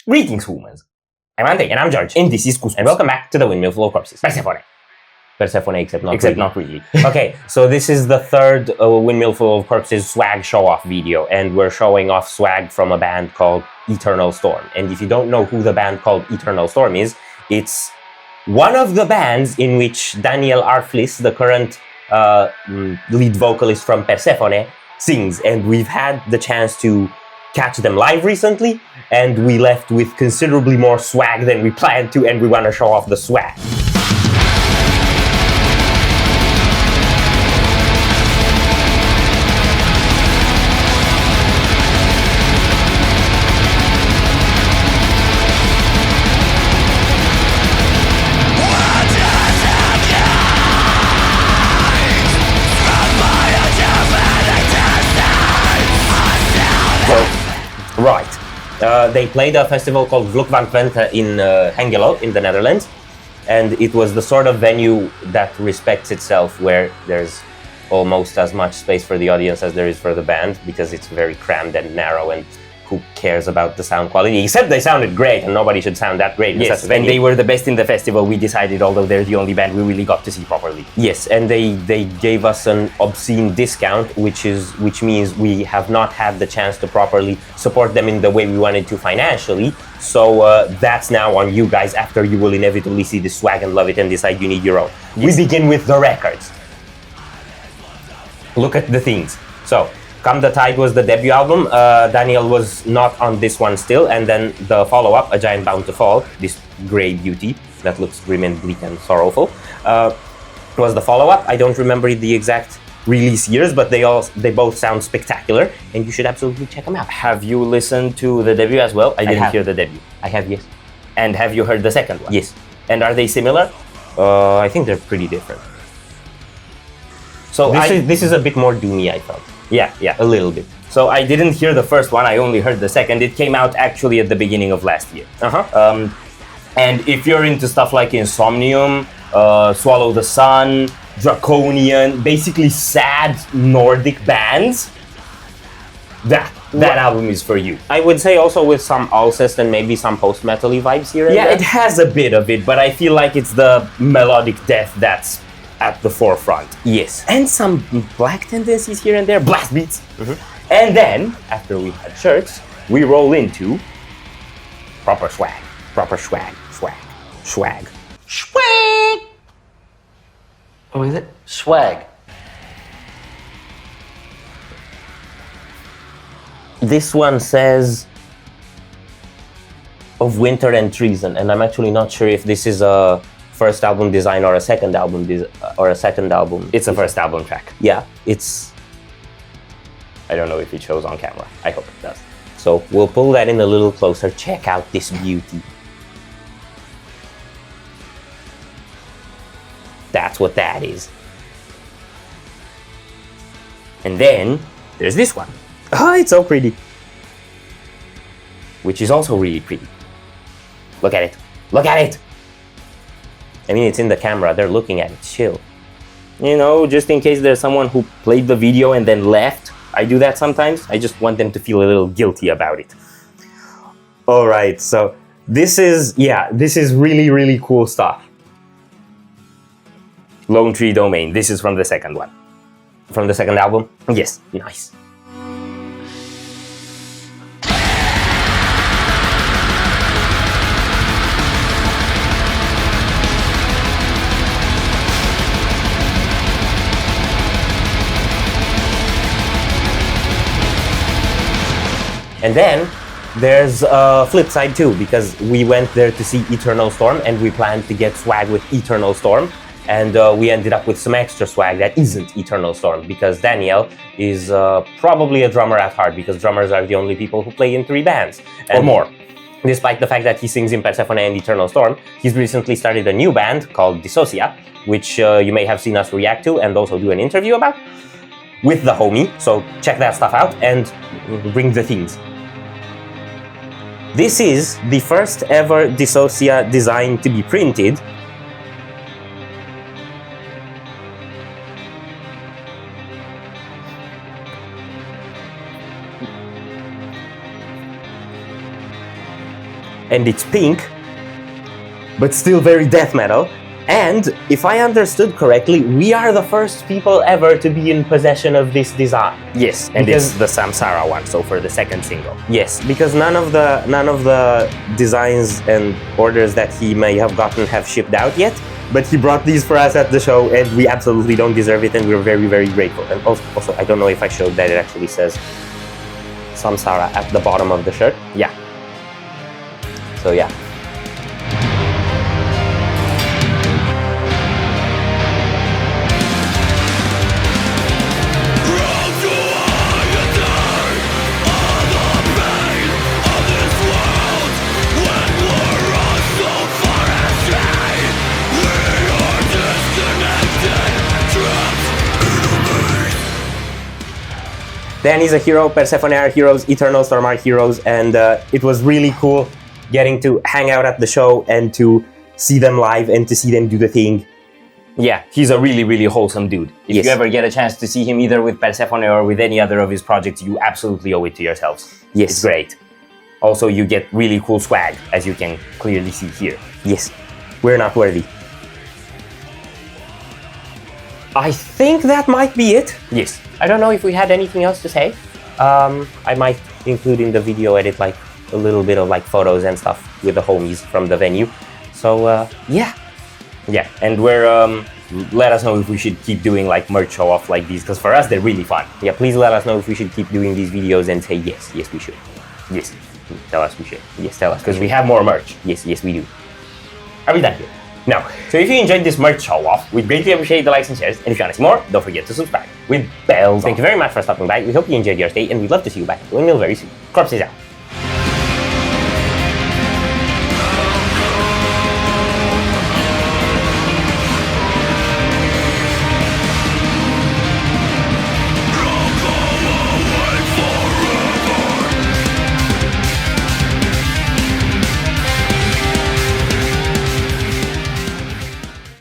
Greetings, humans. I'm Ante, and I'm George, and this is Kus, and welcome back to the Windmill full of corpses. Persephone, except not really. Okay, so this is the third Windmill full of corpses swag show-off video, and we're showing off swag from a band called Eternal Storm. And if you don't know who the band called Eternal Storm is, it's one of the bands in which Daniel Arflis, the current lead vocalist from Persephone, sings. And we've had the chance to catch them live recently, and we left with considerably more swag than we planned to, and we want to show off the swag. They played a festival called Vluk van Twente in Hengelo in the Netherlands, and it was the sort of venue that respects itself, where there's almost as much space for the audience as there is for the band, because it's very crammed and narrow, and who cares about the sound quality? Except they sounded great, and nobody should sound that great. Yes, and they were the best in the festival, we decided, although they're the only band we really got to see properly. Yes, and they gave us an obscene discount, which means we have not had the chance to properly support them in the way we wanted to financially. So that's now on you guys, after you will inevitably see this swag and love it and decide you need your own. Yes. We begin with the records. Look at the things. So, Come the Tide was the debut album. Daniel was not on this one still, and then the follow-up, A Giant Bound to Fall, this grey beauty that looks grim and bleak and sorrowful, was the follow-up. I don't remember the exact release years, but they both sound spectacular, and you should absolutely check them out. Have you listened to the debut as well? I didn't hear the debut. I have, yes. And have you heard the second one? Yes. And are they similar? I think they're pretty different. So this is a bit more doomy, I felt. Yeah, a little bit. So I didn't hear the first one, I only heard the second. It came out actually at the beginning of last year. And if you're into stuff like Insomnium, Swallow the Sun, Draconian, basically sad Nordic bands, that album is for you. I would say also with some Alcest and maybe some post-metal-y vibes here and there. Yeah, it has a bit of it, but I feel like it's the melodic death that's at the forefront. Yes. And some black tendencies here and there, blast beats. And then, after we had shirts, we roll into proper swag. Swag. What is it? Swag. This one says Of Winter and Treason, and I'm actually not sure if this is a first album design or a second album It's a first album track. Yeah, I don't know if it shows on camera. I hope it does. So we'll pull that in a little closer. Check out this beauty. That's what that is. And then there's this one. Oh, it's so pretty. Which is also really pretty. Look at it. Look at it! I mean, it's in the camera, they're looking at it, chill. You know, just in case there's someone who played the video and then left. I do that sometimes. I just want them to feel a little guilty about it. Alright, so this is really, really cool stuff. Lone Tree Domain, this is from the second one. From the second album? Yes. Nice. And then there's a flip side too, because we went there to see Eternal Storm, and we planned to get swag with Eternal Storm, and we ended up with some extra swag that isn't Eternal Storm, because Daniel is probably a drummer at heart, because drummers are the only people who play in 3 bands or more. Despite the fact that he sings in Persephone and Eternal Storm, he's recently started a new band called Dissocia, which you may have seen us react to and also do an interview about with the homie. So check that stuff out and bring the things. This is the first ever Dissocia design to be printed. and it's pink, but still very death metal. And if I understood correctly, we are the first people ever to be in possession of this design. Yes, and it's the Samsara one, so for the second single. Yes, because none of the designs and orders that he may have gotten have shipped out yet. But he brought these for us at the show, and we absolutely don't deserve it, and we're very, very grateful. And also, I don't know if I showed that it actually says Samsara at the bottom of the shirt. Yeah. So yeah. Danny's a hero, Persephone are heroes, Eternal Storm are heroes, and it was really cool getting to hang out at the show and to see them live and to see them do the thing. Yeah, he's a really, really wholesome dude. If Yes. you ever get a chance to see him either with Persephone or with any other of his projects, you absolutely owe it to yourselves. Yes. It's great. Also, you get really cool swag, as you can clearly see here. Yes, we're not worthy. I think that might be it. Yes. I don't know if we had anything else to say. I might include in the video edit like a little bit of like photos and stuff with the homies from the venue. So yeah. Yeah, and let us know if we should keep doing like merch show off like these, because for us they're really fun. Yeah, please let us know if we should keep doing these videos and say yes, yes we should. Yes, tell us we should. Yes, tell us. Because we have more merch. Yes, yes we do. Are we done here? No. So if you enjoyed this merch show off, we'd greatly appreciate the likes and shares, and if you want to see more, don't forget to subscribe with bells on. Thank you very much for stopping by. We hope you enjoyed your stay, and we'd love to see you back at the Windmill very soon. Corpses out.